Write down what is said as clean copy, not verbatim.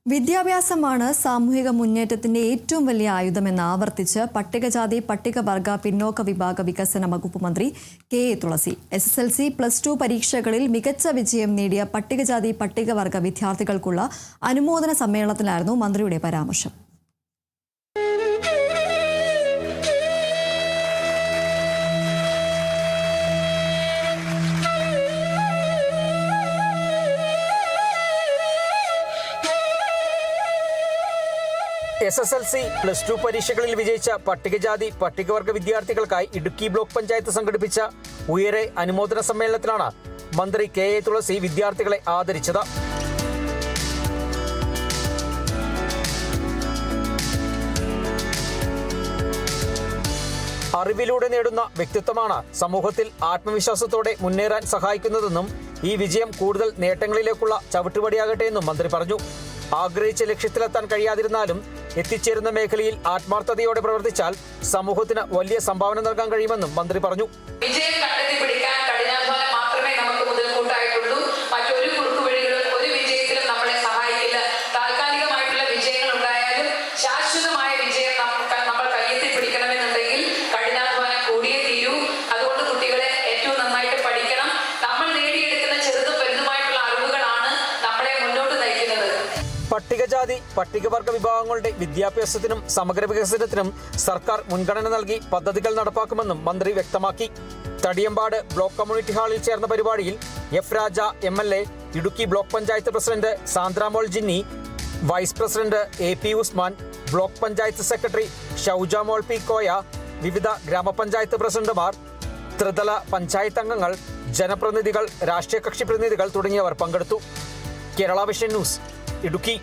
വിദ്യാഭ്യാസമാണ് സാമൂഹിക മുന്നേറ്റത്തിന്റെ ഏറ്റവും വലിയ ആയുധമെന്ന് ആവർത്തിച്ച് പട്ടികജാതി പട്ടികവർഗ പിന്നോക്ക വിഭാഗ വികസന വകുപ്പ് മന്ത്രി കെ എ തുളസി. SSLC +2 പരീക്ഷകളിൽ മികച്ച വിജയം നേടിയ പട്ടികജാതി പട്ടികവർഗ വിദ്യാർത്ഥികൾക്കുള്ള അനുമോദന സമ്മേളനത്തിലായിരുന്നു മന്ത്രിയുടെ പരാമർശം. SSLC +2 പരീക്ഷകളിൽ വിജയിച്ച പട്ടികജാതി പട്ടികവർഗ വിദ്യാർത്ഥികൾക്കായി ഇടുക്കി ബ്ലോക്ക് പഞ്ചായത്ത് സംഘടിപ്പിച്ച ഉയരെ അനുമോദന സമ്മേളനത്തിലാണ് മന്ത്രി കെ എ തുളസി വിദ്യാർത്ഥികളെ ആദരിച്ചത്. അറിവിലൂടെ നേടുന്ന വ്യക്തിത്വമാണ് സമൂഹത്തിൽ ആത്മവിശ്വാസത്തോടെ മുന്നേറാൻ സഹായിക്കുന്നതെന്നും ഈ വിജയം കൂടുതൽ നേട്ടങ്ങളിലേക്കുള്ള ചവിട്ടുപടിയാകട്ടെ എന്നും മന്ത്രി പറഞ്ഞു. ആഗ്രഹിച്ച ലക്ഷ്യത്തിലെത്താൻ കഴിയാതിരുന്നാലും എത്തിച്ചേരുന്ന മേഖലയിൽ ആത്മാർത്ഥതയോടെ പ്രവർത്തിച്ചാൽ സമൂഹത്തിന് വലിയ സംഭാവന നൽകാൻ കഴിയുമെന്നും മന്ത്രി പറഞ്ഞു. വിജയം കണ്ടെത്തി പിടിക്കാൻ കഠിനാധ്വാനം മാത്രമേ നമുക്ക് മുതൽക്കൂട്ടായിട്ടുള്ളൂ. മറ്റൊരു കുറുക്കുവഴികളും ഒരു വിജയത്തിലും നമ്മളെ സഹായിക്കില്ല. താൽക്കാലികമായിട്ടുള്ള വിജയങ്ങൾ ഉണ്ടായാലും ശാശ്വതമായ വിജയം നമ്മൾ കയ്യെത്തി പിടിക്കണമെന്നുണ്ടെങ്കിൽ കഠിനാധ്വാനം കൂടിയേ തീരൂ. അതുകൊണ്ട് കുട്ടികളെ ഏറ്റവും നന്നായിട്ട് പഠിക്കണം. നമ്മൾ നേടിയെടുക്കുന്ന ചെറുതും വലുതുമായിട്ടുള്ള അറിവുകളാണ് നമ്മളെ മുന്നോട്ട് നയിക്കുന്നത്. പട്ടികജാതി പട്ടികവർഗ വിഭാഗങ്ങളുടെ വിദ്യാഭ്യാസത്തിനും സമഗ്ര വികസനത്തിനും സർക്കാർ മുൻഗണന നൽകി പദ്ധതികൾ നടപ്പാക്കുമെന്നും മന്ത്രി വ്യക്തമാക്കി. തടിയമ്പാട് ബ്ലോക്ക് കമ്മ്യൂണിറ്റി ഹാളിൽ ചേർന്ന പരിപാടിയിൽ F Raja MLA, Idukki block panchayat president Sandramol Jinny, vice president AP Usman, block panchayat secretary Shoujamol P Koya, വിവിധ ഗ്രാമപഞ്ചായത്ത് പ്രസിഡന്റുമാർ, ത്രിതല പഞ്ചായത്ത് അംഗങ്ങൾ, ജനപ്രതിനിധികൾ, രാഷ്ട്രീയ കക്ഷി പ്രതിനിധികൾ തുടങ്ങിയവർ പങ്കെടുത്തു. Kerala vision news, Idukki.